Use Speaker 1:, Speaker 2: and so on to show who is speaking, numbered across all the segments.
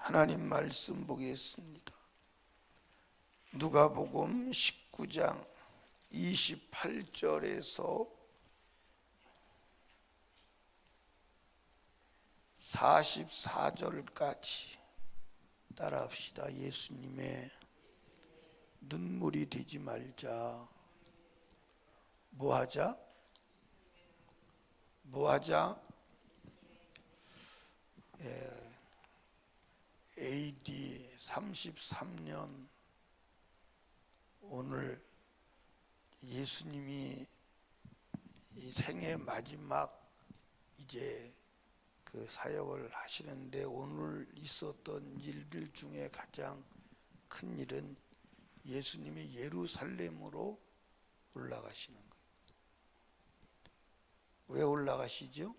Speaker 1: 하나님 말씀 보겠습니다. 누가복음 19장 28절에서 44절까지 따라합시다. 예수님의 눈물이 되지 말자. 뭐하자? AD 33년 오늘 예수님이 이 생애 마지막 이제 그 사역을 하시는데 오늘 있었던 일들 중에 가장 큰 일은 예수님이 예루살렘으로 올라가시는 거예요. 왜 올라가시죠?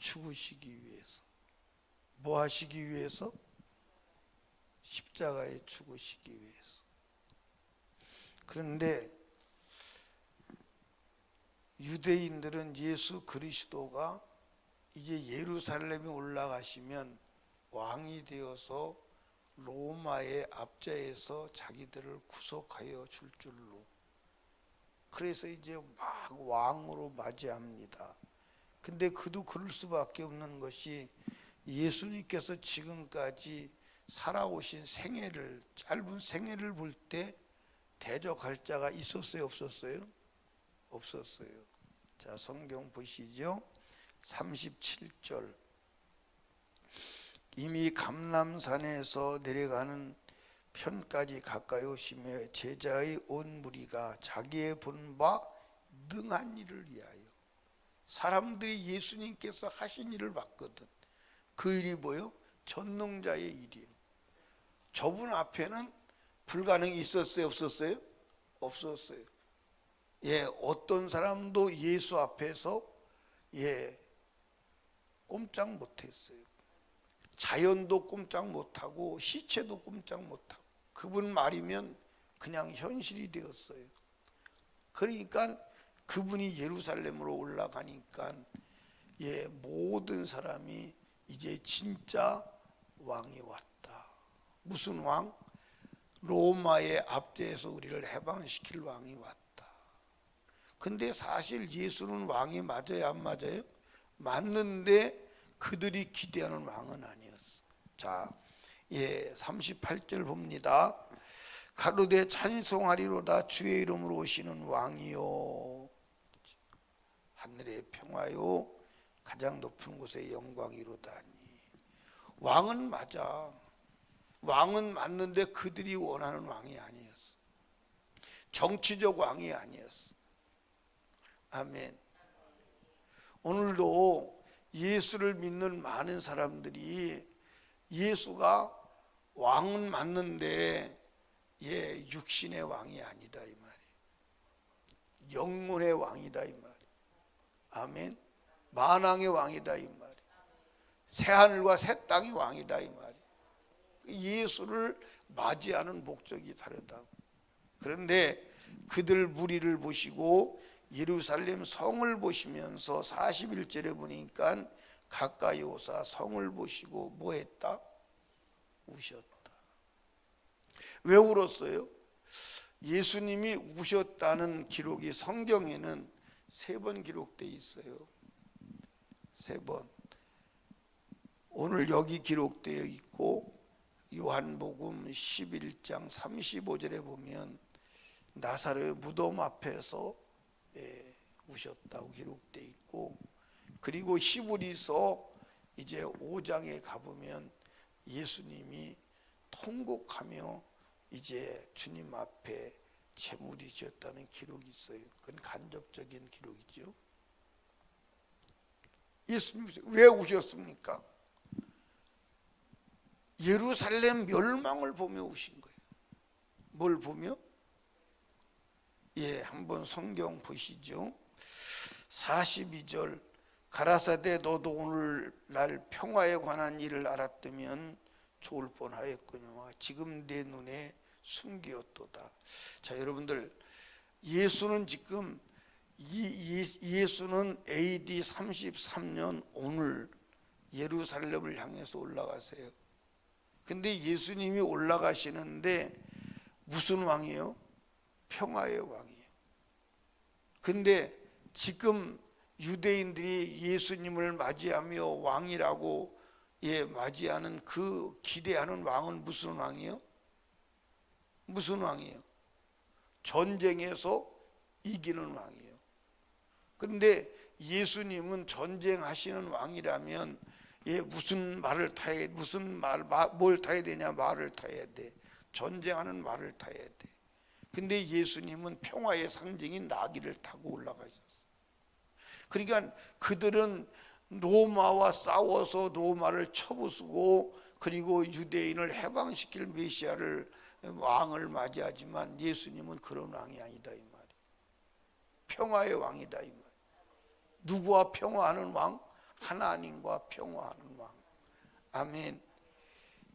Speaker 1: 죽으시기 위해서. 뭐 하시기 위해서? 십자가에 죽으시기 위해서. 그런데 유대인들은 예수 그리스도가 이제 예루살렘에 올라가시면 왕이 되어서 로마의 압제에서 자기들을 구속하여 줄 줄로, 그래서 이제 막 왕으로 맞이합니다. 근데 그도 그럴 수밖에 없는 것이 예수님께서 지금까지 살아오신 생애를, 짧은 생애를 볼 때 대적할 자가 있었어요, 없었어요? 없었어요. 자, 성경 보시죠. 37절. 이미 감람산에서 내려가는 편까지 가까이 오시며 제자의 온 무리가 자기의 본 바 능한 일을 위하여, 사람들이 예수님께서 하신 일을 봤거든. 그 일이 뭐요? 전능자의 일이에요. 저분 앞에는 불가능이 있었어요, 없었어요? 없었어요. 어떤 사람도 예수 앞에서 꼼짝 못했어요. 자연도 꼼짝 못하고 시체도 꼼짝 못하고, 그분 말이면 그냥 현실이 되었어요. 그러니까 그분이 예루살렘으로 올라가니까 모든 사람이 이제 진짜 왕이 왔다. 무슨 왕? 로마의 압제에서 우리를 해방시킬 왕이 왔다. 근데 사실 예수는 왕이 맞아요, 안 맞아요? 맞는데 그들이 기대하는 왕은 아니었어. 자, 38절 봅니다. 가로되 찬송하리로다 주의 이름으로 오시는 왕이요, 하늘의 평화요, 가장 높은 곳의 영광이로다니. 왕은 맞아. 왕은 맞는데 그들이 원하는 왕이 아니었어. 정치적 왕이 아니었어. 아멘. 오늘도 예수를 믿는 많은 사람들이 예수가 왕은 맞는데 육신의 왕이 아니다 이 말이에요. 영혼의 왕이다 이 말이에요. 아멘. 만왕의 왕이다 이 말이에요. 새하늘과 새 땅의 왕이다 이 말이에요. 예수를 맞이하는 목적이 다르다고. 그런데 그들 무리를 보시고 예루살렘 성을 보시면서 41절에 보니까 가까이 오사 성을 보시고 뭐 했다? 우셨다. 왜 울었어요? 예수님이 우셨다는 기록이 성경에는 3번 기록되어 있어요. 3번. 오늘 여기 기록되어 있고 요한복음 11장 35절에 보면 나사로의 무덤 앞에서 우셨다고 기록되어 있고, 그리고 히브리서 이제 5장에 가보면 예수님이 통곡하며 이제 주님 앞에 제물이 지었다는 기록이 있어요. 그건 간접적인 기록이죠. 예수님 왜 우셨습니까? 예루살렘 멸망을 보며 우신 거예요. 뭘 보며? 한번 성경 보시죠. 42절. 가라사대 너도 오늘날 평화에 관한 일을 알았다면 좋을 뻔하였거니와 지금 내 눈에 숨기었도다. 자, 여러분들, 예수는 지금 예수는 AD 33년 오늘 예루살렘을 향해서 올라가세요. 근데 예수님이 올라가시는데 무슨 왕이에요? 평화의 왕이에요. 근데 지금 유대인들이 예수님을 맞이하며 왕이라고 맞이하는 그 기대하는 왕은 무슨 왕이에요? 무슨 왕이에요? 전쟁에서 이기는 왕이에요. 그런데 예수님은 전쟁하시는 왕이라면 무슨 말을 타야, 뭘 타야 되냐? 말을 타야 돼. 전쟁하는 말을 타야 돼. 근데 예수님은 평화의 상징인 나귀를 타고 올라가셨어요. 그러니까 그들은 로마와 싸워서 로마를 쳐부수고 그리고 유대인을 해방시킬 메시아를 왕을 맞이하지만 예수님은 그런 왕이 아니다 이 말이에요. 평화의 왕이다 이 말이에요. 누구와 평화하는 왕? 하나님과 평화하는 왕. 아멘.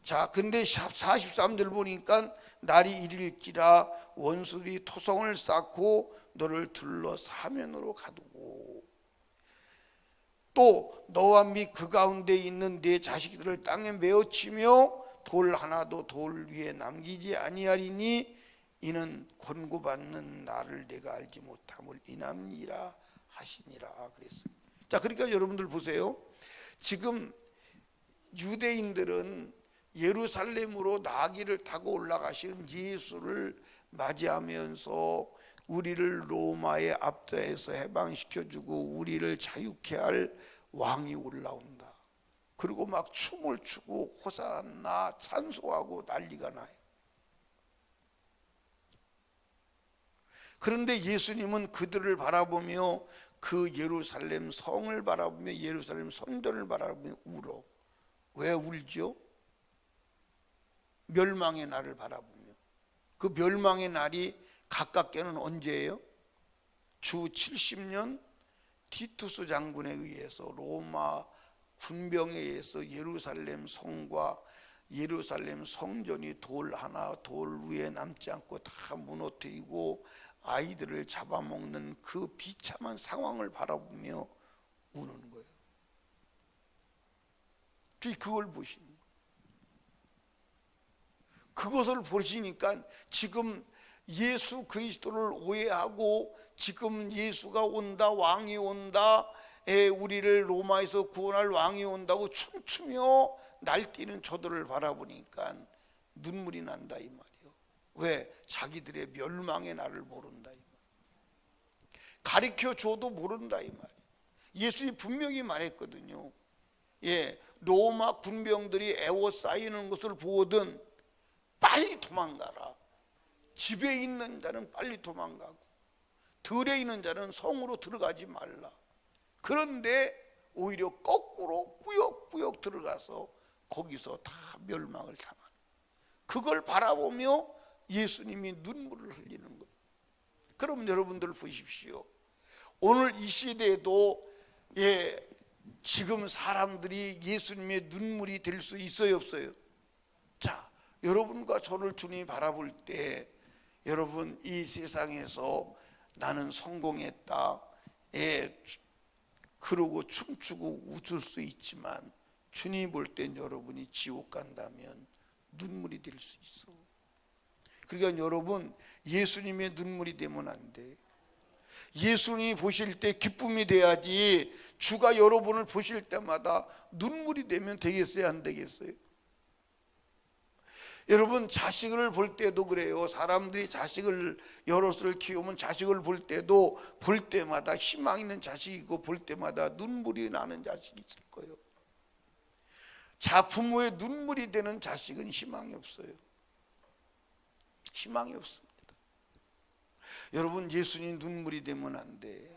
Speaker 1: 자, 근데 43절 보니까 날이 이를지라 원수들이 토성을 쌓고 너를 둘러 사면으로 가두고 또 너와 및 그 가운데 있는 네 자식들을 땅에 메어치며 돌 하나도 돌 위에 남기지 아니하리니 이는 권고받는 나를 내가 알지 못함을 인함이라 하시니라 그랬어요. 자, 그러니까 여러분들 보세요. 지금 유대인들은 예루살렘으로 나귀를 타고 올라가신 예수를 맞이하면서 우리를 로마의 압제에서 해방시켜주고 우리를 자유케 할 왕이 올라온다. 그리고 막 춤을 추고 호산나 찬송하고 난리가 나요. 그런데 예수님은 그들을 바라보며 그 예루살렘 성을 바라보며 예루살렘 성전을 바라보며 울어. 왜 울죠? 멸망의 날을 바라보며. 그 멸망의 날이 가깝게는 언제예요? 주 70년 티투스 장군에 의해서 로마 군병에 의해서 예루살렘 성과 예루살렘 성전이 돌 하나 돌 위에 남지 않고 다 무너뜨리고 아이들을 잡아먹는 그 비참한 상황을 바라보며 우는 거예요. 주님 그걸 보시는 거예요. 그것을 보시니까 지금 예수 그리스도를 오해하고 지금 예수가 온다, 왕이 온다, 우리를 로마에서 구원할 왕이 온다고 춤추며 날뛰는 저들을 바라보니까 눈물이 난다 이 말이에요. 왜? 자기들의 멸망의 날을 모른다 이 말이에요. 가르쳐줘도 모른다 이 말이에요. 예수님이 분명히 말했거든요. 로마 군병들이 에워싸이는 것을 보거든 빨리 도망가라. 집에 있는 자는 빨리 도망가고 들에 있는 자는 성으로 들어가지 말라. 그런데 오히려 거꾸로 꾸역꾸역 들어가서 거기서 다 멸망을 당하는, 그걸 바라보며 예수님이 눈물을 흘리는 거예요. 그럼 여러분들 보십시오. 오늘 이 시대에도 지금 사람들이 예수님의 눈물이 될 수 있어요 없어요? 자, 여러분과 저를 주님이 바라볼 때 여러분 이 세상에서 나는 성공했다 그러고 춤추고 웃을 수 있지만 주님이 볼 땐 여러분이 지옥 간다면 눈물이 될 수 있어. 그러니까 여러분 예수님의 눈물이 되면 안 돼. 예수님이 보실 때 기쁨이 돼야지 주가 여러분을 보실 때마다 눈물이 되면 되겠어요 안 되겠어요? 여러분 자식을 볼 때도 그래요. 사람들이 자식을 여럿을 키우면 자식을 볼 때도 볼 때마다 희망 있는 자식이고 볼 때마다 눈물이 나는 자식이 있을 거예요. 자, 부모의 눈물이 되는 자식은 희망이 없어요. 희망이 없습니다. 여러분 예수님 눈물이 되면 안 돼.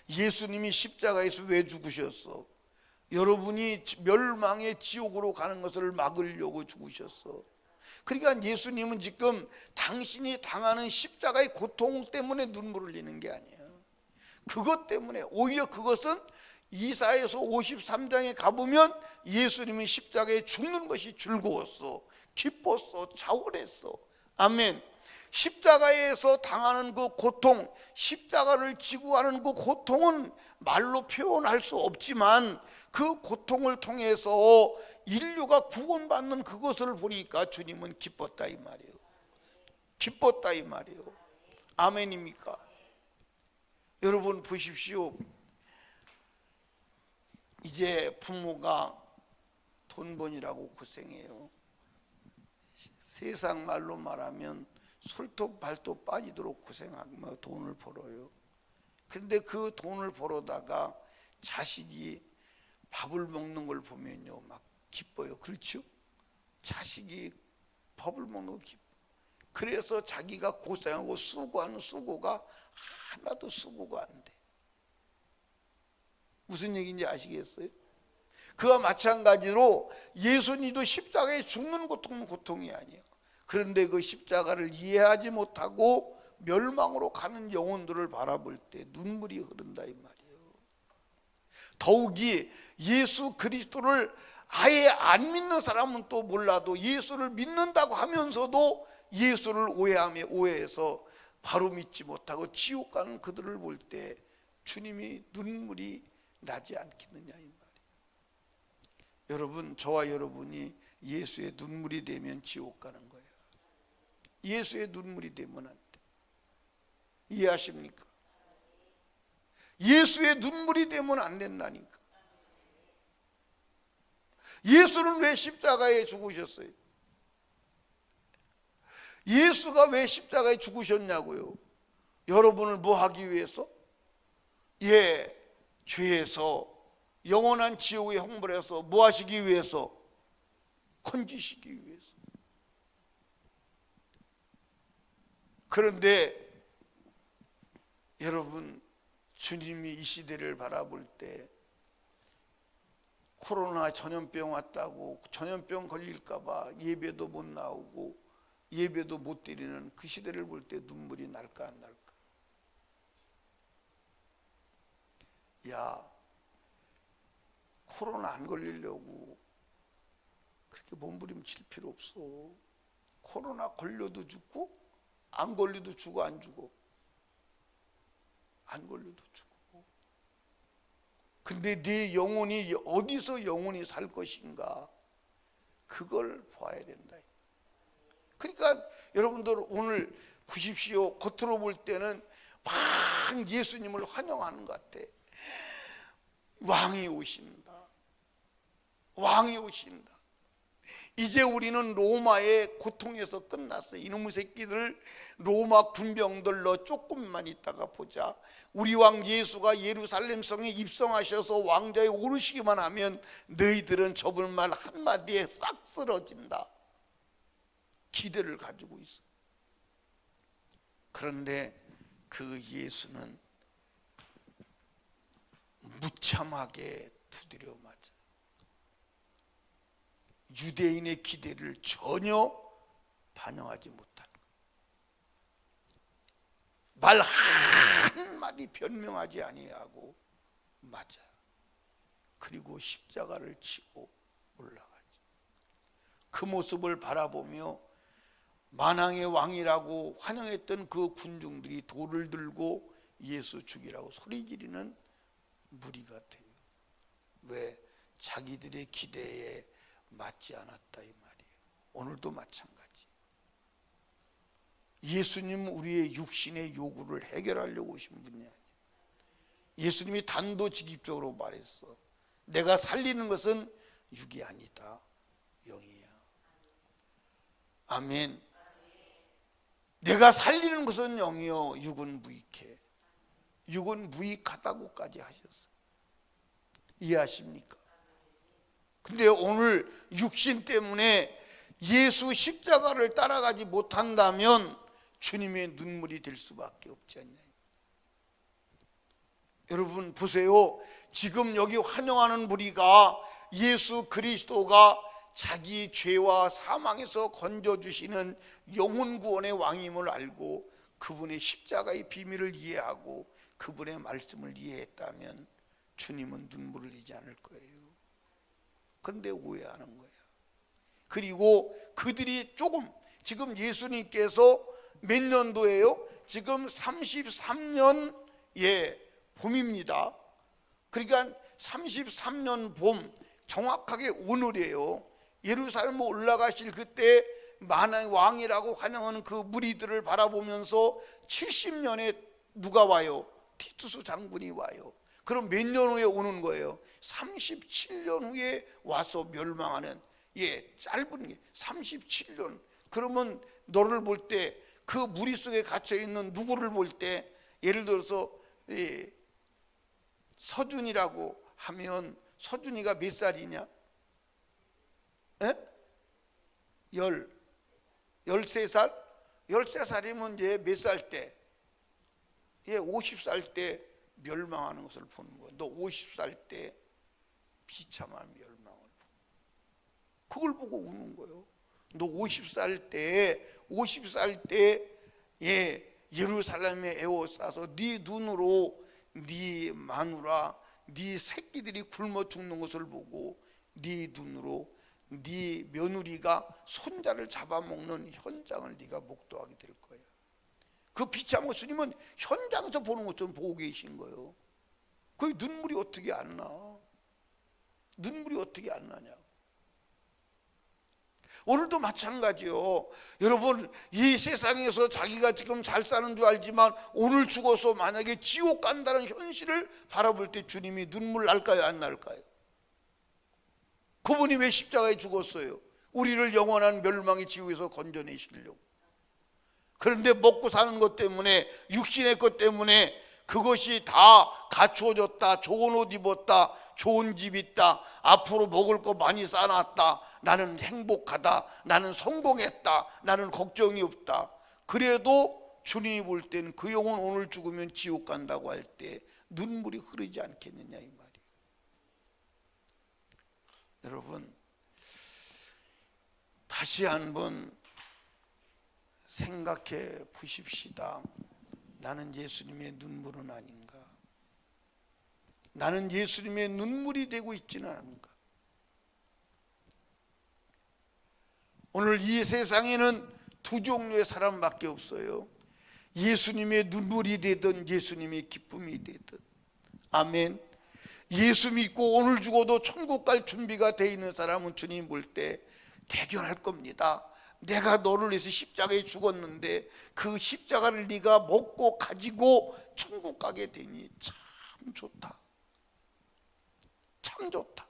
Speaker 1: 예수님이 십자가에서 왜 죽으셨어? 여러분이 멸망의 지옥으로 가는 것을 막으려고 죽으셨어. 그러니까 예수님은 지금 당신이 당하는 십자가의 고통 때문에 눈물을 흘리는 게 아니에요. 그것 때문에 오히려 그것은 이사야서 53장에 가보면 예수님은 십자가에 죽는 것이 즐거웠어, 기뻤어, 자원했어. 아멘. 십자가에서 당하는 그 고통, 십자가를 지고 하는 그 고통은 말로 표현할 수 없지만 그 고통을 통해서 인류가 구원받는 그것을 보니까 주님은 기뻤다 이 말이에요. 기뻤다 이 말이에요. 아멘입니까? 여러분 보십시오. 이제 부모가 돈 번이라고 고생해요. 세상 말로 말하면 손톱 발톱 빠지도록 고생하고 돈을 벌어요. 그런데 그 돈을 벌어다가 자식이 밥을 먹는 걸 보면요 막 기뻐요. 그렇죠? 자식이 밥을 먹는 거 기뻐. 그래서 자기가 고생하고 수고하는 수고가 하나도 수고가 안 돼. 무슨 얘기인지 아시겠어요? 그와 마찬가지로 예수님도 십자가에 죽는 고통은 고통이 아니에요. 그런데 그 십자가를 이해하지 못하고 멸망으로 가는 영혼들을 바라볼 때 눈물이 흐른다 이 말이에요. 더욱이 예수 그리스도를 아예 안 믿는 사람은 또 몰라도 예수를 믿는다고 하면서도 예수를 오해해서 바로 믿지 못하고 지옥 가는 그들을 볼 때 주님이 눈물이 나지 않겠느냐 이 말이에요. 여러분, 저와 여러분이 예수의 눈물이 되면 지옥 가는 거예요. 예수의 눈물이 되면 안 돼. 이해하십니까? 예수의 눈물이 되면 안 된다니까. 예수는 왜 십자가에 죽으셨어요? 예수가 왜 십자가에 죽으셨냐고요? 여러분을 뭐 하기 위해서? 죄에서 영원한 지옥의 형벌에서 뭐 하시기 위해서? 건지시기 위해서. 그런데 여러분, 주님이 이 시대를 바라볼 때 코로나 전염병 왔다고 전염병 걸릴까 봐 예배도 못 나오고 예배도 못 드리는 그 시대를 볼 때 눈물이 날까 안 날까? 야, 코로나 안 걸리려고 그렇게 몸부림칠 필요 없어. 코로나 걸려도 죽고 안 걸려도 죽어 안 죽어? 안 걸려도 죽어. 근데 네 영혼이 어디서 영혼이 살 것인가? 그걸 봐야 된다. 그러니까 여러분들 오늘 보십시오. 겉으로 볼 때는 막 예수님을 환영하는 것 같아. 왕이 오신다. 왕이 오신다. 이제 우리는 로마의 고통에서 끝났어요. 이놈의 새끼들, 로마 군병들로 조금만 있다가 보자. 우리 왕 예수가 예루살렘 성에 입성하셔서 왕좌에 오르시기만 하면 너희들은 저분 말 한마디에 싹 쓰러진다. 기대를 가지고 있어. 그런데 그 예수는 무참하게 두드려 맞아. 유대인의 기대를 전혀 반영하지 못한 것. 말 한마디 변명하지 아니하고 맞아. 그리고 십자가를 치고 올라가죠. 그 모습을 바라보며 만왕의 왕이라고 환영했던 그 군중들이 돌을 들고 예수 죽이라고 소리 지르는 무리 같아요. 왜? 자기들의 기대에 맞지 않았다 이 말이에요. 오늘도 마찬가지. 예수님은 우리의 육신의 요구를 해결하려고 오신 분이 아니에요. 예수님이 단도직입적으로 말했어. 내가 살리는 것은 육이 아니다, 영이야. 아멘. 내가 살리는 것은 영이요, 육은 무익해. 육은 무익하다고까지 하셨어요. 이해하십니까? 근데 오늘 육신 때문에 예수 십자가를 따라가지 못한다면 주님의 눈물이 될 수밖에 없지 않냐. 여러분 보세요. 지금 여기 환영하는 무리가 예수 그리스도가 자기 죄와 사망에서 건져주시는 영혼 구원의 왕임을 알고 그분의 십자가의 비밀을 이해하고 그분의 말씀을 이해했다면 주님은 눈물을 흘리지 않을 거예요. 그런데 오해하는 거야. 그리고 그들이 조금 지금 예수님께서 몇 년도예요? 지금 33년 봄입니다. 그러니까 33년 봄, 정확하게 오늘이에요. 예루살렘 올라가실 그때 만왕의 왕이라고 환영하는 그 무리들을 바라보면서 70년에 누가 와요? 티투스 장군이 와요. 그럼 몇 년 후에 오는 거예요? 37년 후에 와서 멸망하는, 짧은 게 37년. 그러면 너를 볼 때, 그 무리 속에 갇혀 있는 누구를 볼 때, 예를 들어서 서준이라고 하면 서준이가 몇 살이냐? 13살? 13살이면 이제 몇 살 때? 50살 때 멸망하는 것을 보는 거예요. 너 50살 때 비참한 멸망을 보는, 그걸 보고 우는 거예요. 너 50살 때 예루살렘에 에워싸서 네 눈으로 네 마누라, 네 새끼들이 굶어 죽는 것을 보고 네 눈으로 네 며느리가 손자를 잡아먹는 현장을 네가 목도하게 될 거야. 그 비참한 거 주님은 현장에서 보는 것처럼 보고 계신 거예요. 그 눈물이 어떻게 안 나? 눈물이 어떻게 안 나냐고. 오늘도 마찬가지요. 여러분, 이 세상에서 자기가 지금 잘 사는 줄 알지만 오늘 죽어서 만약에 지옥 간다는 현실을 바라볼 때 주님이 눈물 날까요, 안 날까요? 그분이 왜 십자가에 죽었어요? 우리를 영원한 멸망의 지옥에서 건져내시려고. 그런데 먹고 사는 것 때문에, 육신의 것 때문에 그것이 다 갖추어졌다, 좋은 옷 입었다, 좋은 집 있다, 앞으로 먹을 거 많이 쌓아놨다, 나는 행복하다, 나는 성공했다, 나는 걱정이 없다. 그래도 주님이 볼 때는 그 영혼 오늘 죽으면 지옥 간다고 할 때 눈물이 흐르지 않겠느냐 이 말이에요. 여러분, 다시 한번 생각해 보십시다. 나는 예수님의 눈물은 아닌가? 나는 예수님의 눈물이 되고 있지는 않은가? 오늘 이 세상에는 두 종류의 사람밖에 없어요. 예수님의 눈물이 되든 예수님의 기쁨이 되든. 아멘. 예수 믿고 오늘 죽어도 천국 갈 준비가 돼 있는 사람은 주님 볼 때 대견할 겁니다. 내가 너를 위해서 십자가에 죽었는데 그 십자가를 네가 먹고 가지고 천국 가게 되니 참 좋다. 참 좋다.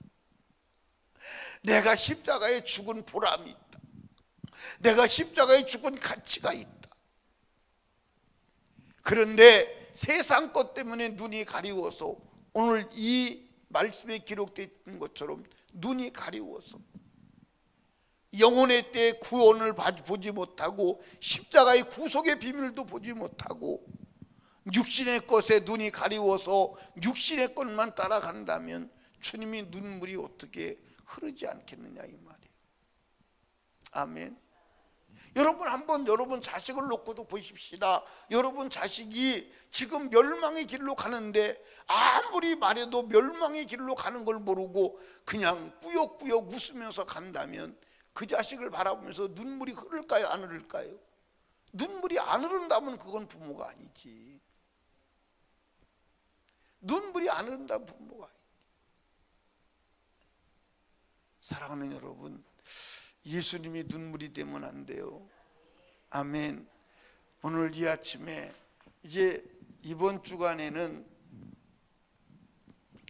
Speaker 1: 내가 십자가에 죽은 보람이 있다. 내가 십자가에 죽은 가치가 있다. 그런데 세상 것 때문에 눈이 가리워서, 오늘 이 말씀에 기록되어 있는 것처럼 눈이 가리워서 영혼의 때에 구원을 보지 못하고 십자가의 구속의 비밀도 보지 못하고 육신의 것에 눈이 가리워서 육신의 것만 따라간다면 주님이 눈물이 어떻게 흐르지 않겠느냐 이 말이에요. 아멘. 여러분, 한번 여러분 자식을 놓고도 보십시다. 여러분 자식이 지금 멸망의 길로 가는데 아무리 말해도 멸망의 길로 가는 걸 모르고 그냥 꾸역꾸역 웃으면서 간다면 그 자식을 바라보면서 눈물이 흐를까요, 안 흐를까요? 눈물이 안 흐른다면 그건 부모가 아니지. 눈물이 안 흐른다면 부모가 아니지. 사랑하는 여러분, 예수님이 눈물이 되면 안 돼요. 아멘. 오늘 이 아침에, 이제 이번 주간에는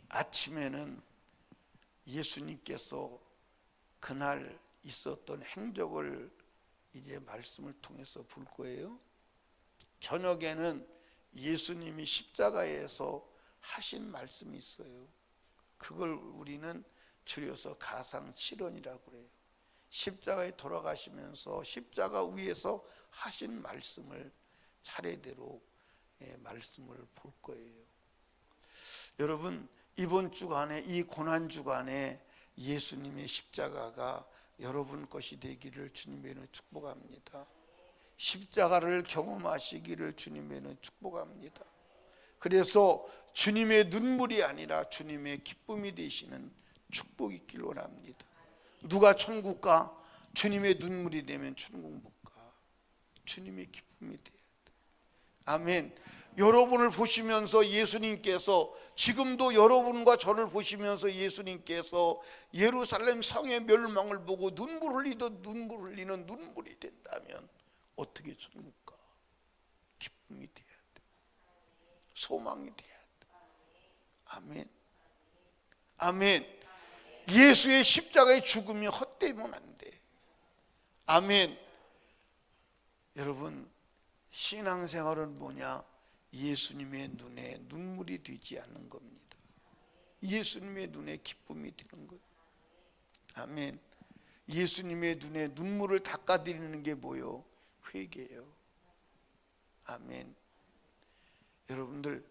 Speaker 1: 아침에는 예수님께서 그날 있었던 행적을 이제 말씀을 통해서 볼 거예요. 저녁에는 예수님이 십자가에서 하신 말씀이 있어요. 그걸 우리는 줄여서 가상칠언이라고 그래요. 십자가에 돌아가시면서 십자가 위에서 하신 말씀을 차례대로 말씀을 볼 거예요. 여러분, 이번 주간에, 이 고난 주간에 예수님의 십자가가 여러분 것이 되기를 주님의 축복합니다. 십자가를 경험하시기를 주님의 축복합니다. 그래서 주님의 눈물이 아니라 주님의 기쁨이 되시는 축복이 있길 원합니다. 누가 천국 가? 주님의 눈물이 되면 천국 못 가. 주님의 기쁨이 돼야 돼. 아멘. 여러분을 보시면서 예수님께서, 지금도 여러분과 저를 보시면서 예수님께서 예루살렘 성의 멸망을 보고 눈물 흘리는 눈물이 된다면 어떻게 천국가? 기쁨이 돼야 돼. 소망이 돼야 돼. 아멘. 아멘. 예수의 십자가의 죽음이 헛되면 안 돼. 아멘. 여러분, 신앙생활은 뭐냐? 예수님의 눈에 눈물이 되지 않는 겁니다. 예수님의 눈에 기쁨이 되는 거예요. 아멘. 예수님의 눈에 눈물을 닦아드리는 게 뭐요? 회개예요. 아멘. 여러분들,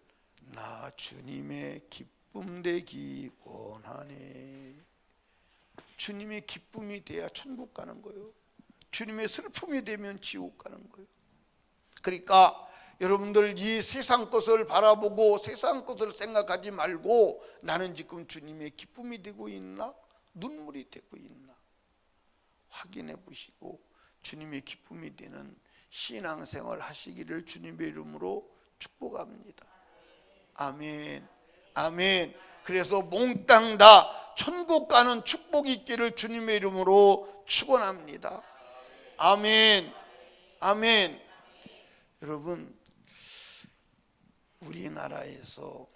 Speaker 1: 나 주님의 기쁨 되기 원하네. 주님의 기쁨이 돼야 천국 가는 거예요. 주님의 슬픔이 되면 지옥 가는 거예요. 그러니까 여러분들, 이 세상 것을 바라보고 세상 것을 생각하지 말고, 나는 지금 주님의 기쁨이 되고 있나? 눈물이 되고 있나? 확인해 보시고 주님의 기쁨이 되는 신앙생활 하시기를 주님의 이름으로 축복합니다. 아멘. 아멘. 그래서 몽땅 다 천국 가는 축복이 있기를 주님의 이름으로 축원합니다. 아멘. 아멘. 여러분, 우리나라에서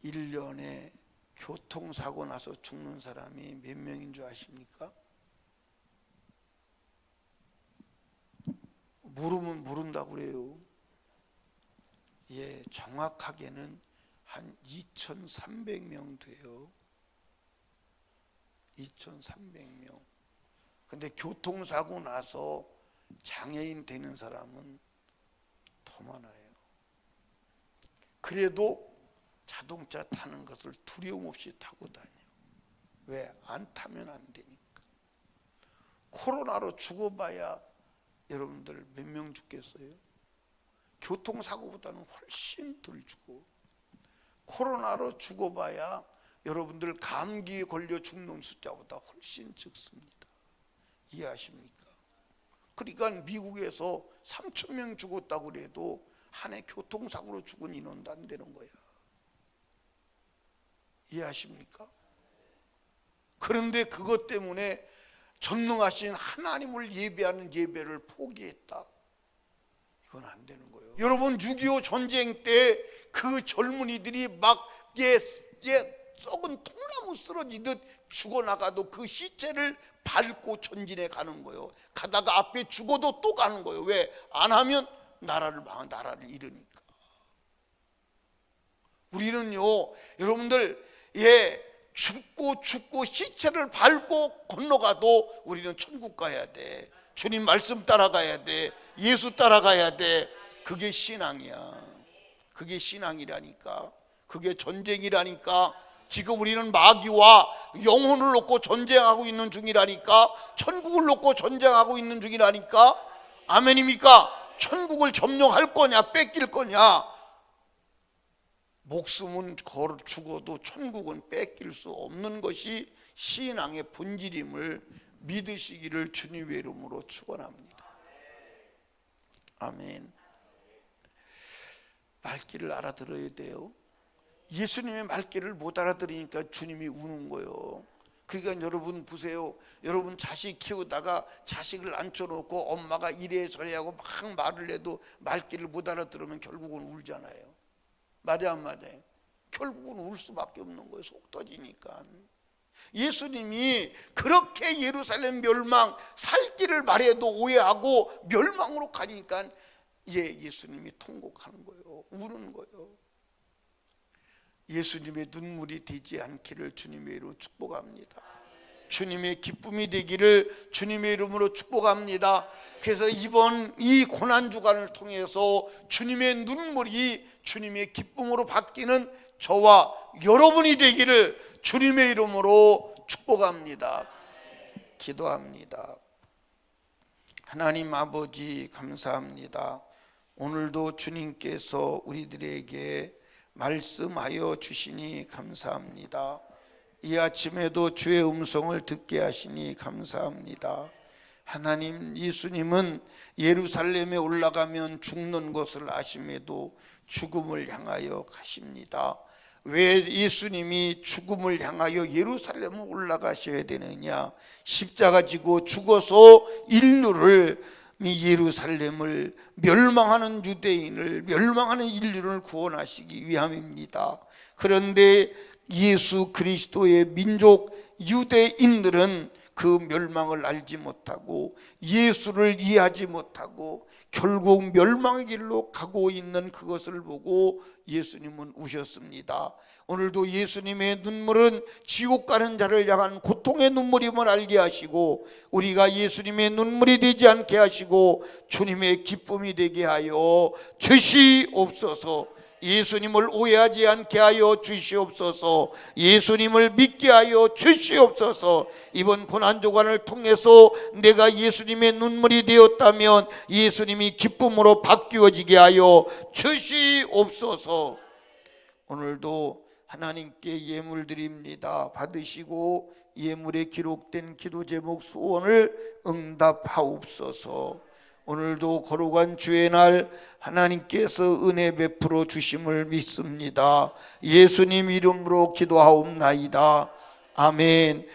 Speaker 1: 1년에 교통사고 나서 죽는 사람이 몇 명인 줄 아십니까? 모르면 모른다고 그래요. 예, 정확하게는 한 2,300명 돼요. 2,300명. 근데 교통사고 나서 장애인 되는 사람은 더 많아요. 그래도 자동차 타는 것을 두려움 없이 타고 다녀. 왜? 안 타면 안 되니까. 코로나로 죽어봐야 여러분들 몇 명 죽겠어요? 교통사고보다는 훨씬 덜 죽어. 코로나로 죽어봐야 여러분들 감기에 걸려 죽는 숫자보다 훨씬 적습니다. 이해하십니까? 그러니까 미국에서 3,000명 죽었다고 그래도 한 해 교통사고로 죽은 인원도 안 되는 거야. 이해하십니까? 그런데 그것 때문에 전능하신 하나님을 예배하는 예배를 포기했다. 이건 안 되는 거예요. 여러분, 6.25 전쟁 때 그 젊은이들이 막 썩은 통나무 쓰러지듯 죽어나가도 그 시체를 밟고 전진해 가는 거예요. 가다가 앞에 죽어도 또 가는 거예요. 왜? 안 하면 나라를 잃으니까. 우리는요, 여러분들, 죽고 시체를 밟고 건너가도 우리는 천국 가야 돼. 주님 말씀 따라가야 돼. 예수 따라가야 돼. 그게 신앙이야. 그게 신앙이라니까. 그게 전쟁이라니까. 지금 우리는 마귀와 영혼을 놓고 전쟁하고 있는 중이라니까. 천국을 놓고 전쟁하고 있는 중이라니까. 아멘입니까? 천국을 점령할 거냐 뺏길 거냐. 목숨은 죽어도 천국은 뺏길 수 없는 것이 신앙의 본질임을 믿으시기를 주님의 이름으로 축원합니다. 아멘. 말귀를 알아들어야 돼요. 예수님의 말귀를 못 알아들으니까 주님이 우는 거예요. 그러니까 여러분 보세요. 여러분 자식 키우다가 자식을 앉혀놓고 엄마가 이래 저래 하고 막 말을 해도 말귀를 못 알아들으면 결국은 울잖아요. 맞아 안 맞아? 결국은 울 수밖에 없는 거예요. 속 터지니까. 예수님이 그렇게 예루살렘 멸망 살 길을 말해도 오해하고 멸망으로 가니까 예수님이 통곡하는 거예요. 우는 거예요. 예수님의 눈물이 되지 않기를 주님의 이름으로 축복합니다. 주님의 기쁨이 되기를 주님의 이름으로 축복합니다. 그래서 이번 이 고난주간을 통해서 주님의 눈물이 주님의 기쁨으로 바뀌는 저와 여러분이 되기를 주님의 이름으로 축복합니다. 기도합니다. 하나님 아버지 감사합니다. 오늘도 주님께서 우리들에게 말씀하여 주시니 감사합니다. 이 아침에도 주의 음성을 듣게 하시니 감사합니다. 하나님, 예수님은 예루살렘에 올라가면 죽는 것을 아심에도 죽음을 향하여 가십니다. 왜 예수님이 죽음을 향하여 예루살렘에 올라가셔야 되느냐? 십자가 지고 죽어서 인류를, 예루살렘을, 멸망하는 유대인을, 멸망하는 인류를 구원하시기 위함입니다. 그런데 예수 그리스도의 민족 유대인들은 그 멸망을 알지 못하고 예수를 이해하지 못하고 결국 멸망의 길로 가고 있는 그것을 보고 예수님은 우셨습니다. 오늘도 예수님의 눈물은 지옥 가는 자를 향한 고통의 눈물임을 알게 하시고, 우리가 예수님의 눈물이 되지 않게 하시고 주님의 기쁨이 되게 하여 주시옵소서. 예수님을 오해하지 않게 하여 주시옵소서. 예수님을 믿게 하여 주시옵소서. 이번 고난주간을 통해서 내가 예수님의 눈물이 되었다면 예수님이 기쁨으로 바뀌어지게 하여 주시옵소서. 오늘도 하나님께 예물 드립니다. 받으시고 예물에 기록된 기도 제목 소원을 응답하옵소서. 오늘도 거룩한 주의 날 하나님께서 은혜 베풀어 주심을 믿습니다. 예수님 이름으로 기도하옵나이다. 아멘.